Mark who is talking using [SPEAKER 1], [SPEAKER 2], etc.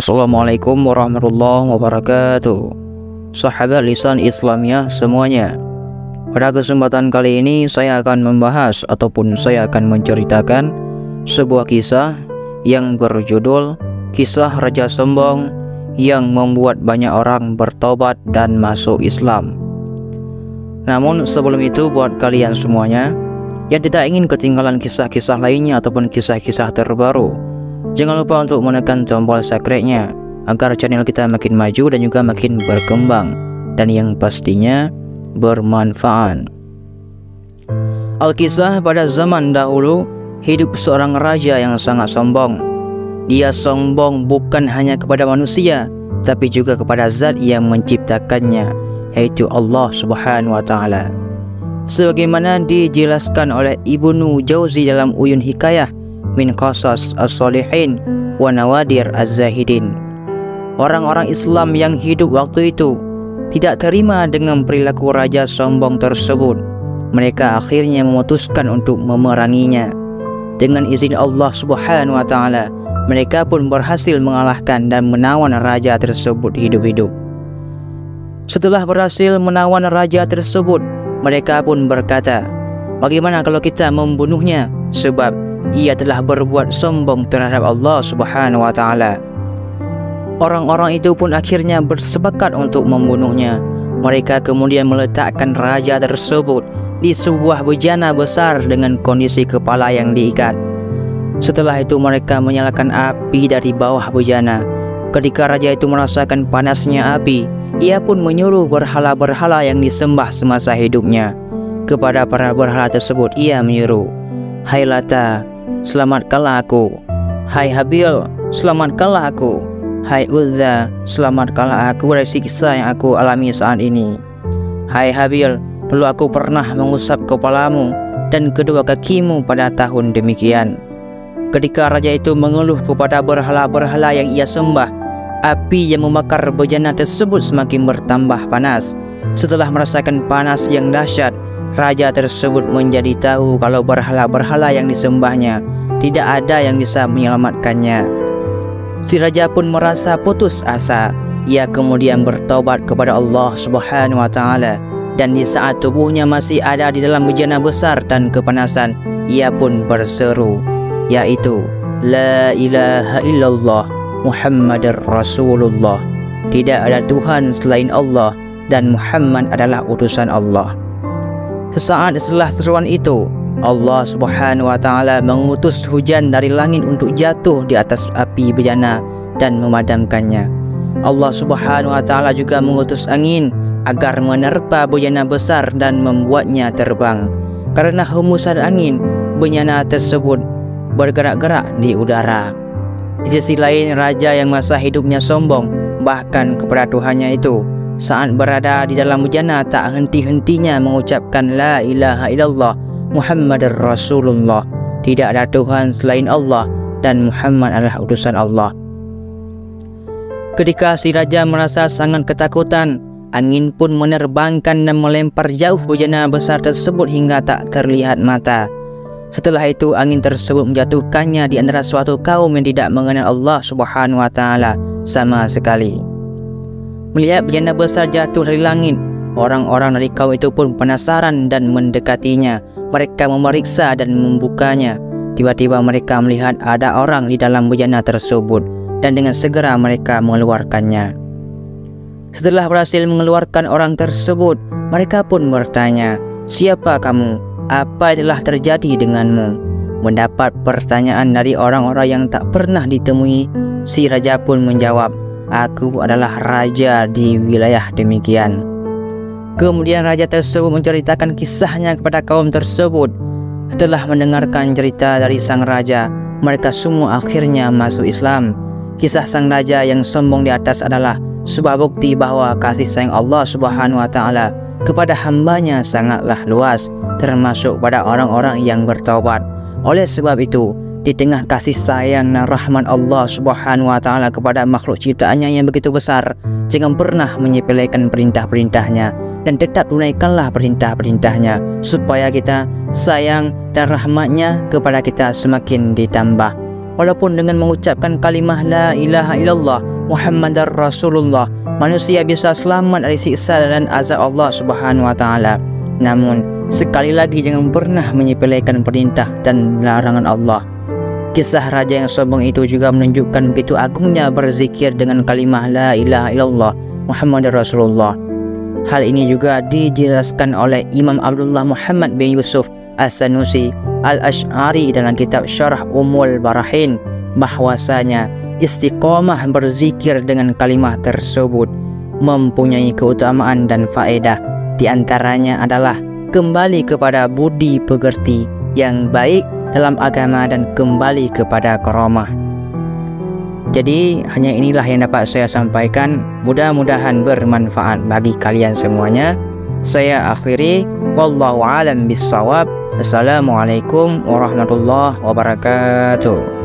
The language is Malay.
[SPEAKER 1] Assalamualaikum warahmatullahi wabarakatuh. Sahabat lisan Islamiyah semuanya, pada kesempatan kali ini saya akan membahas ataupun saya akan menceritakan sebuah kisah yang berjudul Kisah Raja Sombong yang membuat banyak orang bertobat dan masuk Islam. Namun sebelum itu, buat kalian semuanya yang tidak ingin ketinggalan kisah-kisah lainnya ataupun kisah-kisah terbaru, jangan lupa untuk menekan tombol subscribe-nya agar channel kita makin maju dan juga makin berkembang dan yang pastinya bermanfaat. Alkisah, pada zaman dahulu hidup seorang raja yang sangat sombong. Dia sombong bukan hanya kepada manusia, tapi juga kepada zat yang menciptakannya, yaitu Allah Subhanahu wa Ta'ala. Sebagaimana dijelaskan oleh Ibnu Jauzi dalam Uyun Hikayah min Qasas As-Solihin wa Nawadir Az-Zahidin. Orang-orang Islam yang hidup waktu itu tidak terima dengan perilaku raja sombong tersebut. Mereka akhirnya memutuskan untuk memeranginya. Dengan izin Allah Subhanahu wa Ta'ala, mereka pun berhasil mengalahkan dan menawan raja tersebut hidup-hidup. Setelah berhasil menawan raja tersebut, mereka pun berkata, bagaimana kalau kita membunuhnya, sebab ia telah berbuat sombong terhadap Allah Subhanahu wa Ta'ala. Orang-orang itu pun akhirnya bersepakat untuk membunuhnya. Mereka kemudian meletakkan raja tersebut di sebuah bejana besar dengan kondisi kepala yang diikat. Setelah itu mereka menyalakan api dari bawah bejana. Ketika raja itu merasakan panasnya api, ia pun menyuruh berhala-berhala yang disembah semasa hidupnya. Kepada para berhala tersebut ia menyuruh, "Hai Lata, selamatkanlah aku. Hai Habil, selamatkanlah aku. Hai Uzza, selamatkanlah aku dari siksa yang aku alami saat ini. Hai Habil, dulu aku pernah mengusap kepalamu dan kedua kakimu pada tahun demikian." Ketika raja itu mengeluh kepada berhala-berhala yang ia sembah, api yang membakar bejana tersebut semakin bertambah panas. Setelah merasakan panas yang dahsyat, raja tersebut menjadi tahu kalau berhala-berhala yang disembahnya tidak ada yang bisa menyelamatkannya. Si raja pun merasa putus asa. Ia kemudian bertaubat kepada Allah Subhanahu wa Ta'ala, dan di saat tubuhnya masih ada di dalam bejana besar dan kepanasan, ia pun berseru, yaitu La ilaha illallah Muhammadar Rasulullah. Tidak ada Tuhan selain Allah dan Muhammad adalah utusan Allah. Sesaat setelah seruan itu, Allah Subhanahu wa Ta'ala mengutus hujan dari langit untuk jatuh di atas api bejana dan memadamkannya. Allah Subhanahu wa Ta'ala juga mengutus angin agar menerpa bejana besar dan membuatnya terbang. Karena hembusan angin, bejana tersebut bergerak-gerak di udara. Di sisi lain, raja yang masa hidupnya sombong bahkan kepada Tuhannya itu, saat berada di dalam bejana tak henti-hentinya mengucapkan La ilaha illallah Muhammadar Rasulullah. Tidak ada Tuhan selain Allah dan Muhammad adalah utusan Allah. Ketika si raja merasa sangat ketakutan, angin pun menerbangkan dan melempar jauh bejana besar tersebut hingga tak terlihat mata. Setelah itu angin tersebut menjatuhkannya di antara suatu kaum yang tidak mengenal Allah Subhanahu wa Ta'ala sama sekali. Melihat bejana besar jatuh dari langit, orang-orang dari kaum itu pun penasaran dan mendekatinya. Mereka memeriksa dan membukanya. Tiba-tiba mereka melihat ada orang di dalam bejana tersebut, dan dengan segera mereka mengeluarkannya. Setelah berhasil mengeluarkan orang tersebut, mereka pun bertanya, "Siapa kamu? Apa yang telah terjadi denganmu?" Mendapat pertanyaan dari orang-orang yang tak pernah ditemui, si raja pun menjawab, "Aku adalah raja di wilayah demikian." Kemudian raja tersebut menceritakan kisahnya kepada kaum tersebut. Setelah mendengarkan cerita dari sang raja, mereka semua akhirnya masuk Islam. Kisah sang raja yang sombong di atas adalah sebuah bukti bahwa kasih sayang Allah Subhanahu wa Ta'ala kepada hambanya sangatlah luas, termasuk pada orang-orang yang bertaubat. Oleh sebab itu, di tengah kasih sayang dan rahmat Allah Subhanahu wa Ta'ala kepada makhluk ciptaannya yang begitu besar, jangan pernah menyepelekan perintah-perintahnya dan tetap tunaikanlah perintah-perintahnya supaya kita sayang dan rahmatnya kepada kita semakin ditambah. Walaupun dengan mengucapkan kalimah La ilaha illallah Muhammadar Rasulullah, manusia bisa selamat dari siksa dan azab Allah Subhanahu wa taala. Namun sekali lagi jangan pernah menyepelekan perintah dan larangan Allah. Kisah raja yang sombong itu juga menunjukkan begitu agungnya berzikir dengan kalimah la ilaha illallah Muhammadar Rasulullah. Hal ini juga dijelaskan oleh Imam Abdullah Muhammad bin Yusuf As-Sanusi Al-Ash'ari dalam kitab Syarah Ummul Barahin, bahwasanya istiqomah berzikir dengan kalimah tersebut mempunyai keutamaan dan faedah. Di antaranya adalah kembali kepada budi pekerti yang baik dalam agama dan kembali kepada karamah. Jadi hanya inilah yang dapat saya sampaikan, mudah-mudahan bermanfaat bagi kalian semuanya. Saya akhiri, wallahu alam bissawab. Assalamualaikum warahmatullahi wabarakatuh.